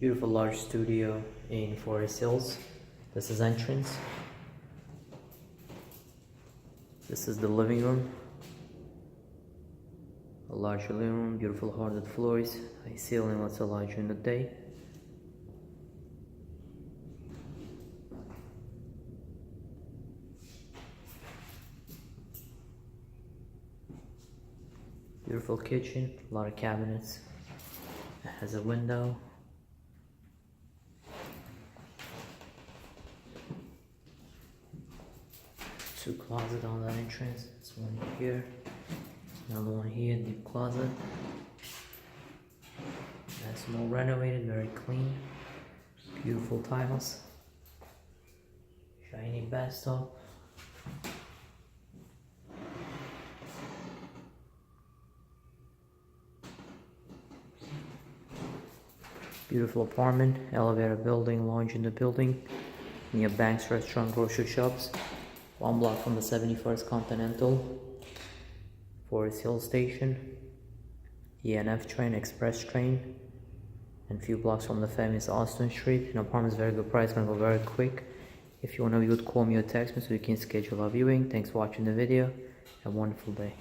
Beautiful large studio in Forest Hills. This is entrance. This is the living room. A large living room, beautiful hardwood floors, high ceiling lets allow you in the day. Beautiful kitchen, a lot of cabinets. It has a window. Two closets on the entrance. This one here, another one here, deep closet. That's more renovated, very clean. Beautiful tiles. Shiny bathtub. Beautiful apartment, elevator building, lounge in the building, near banks, restaurant, grocery shops. 1 block from the 71st Continental, Forest Hill Station, ENF train, express train, and a few blocks from the famous Austin Street. An apartment is very good price, gonna go very quick. If you wanna view it, call me or text me so we can schedule our viewing. Thanks for watching the video. Have a wonderful day.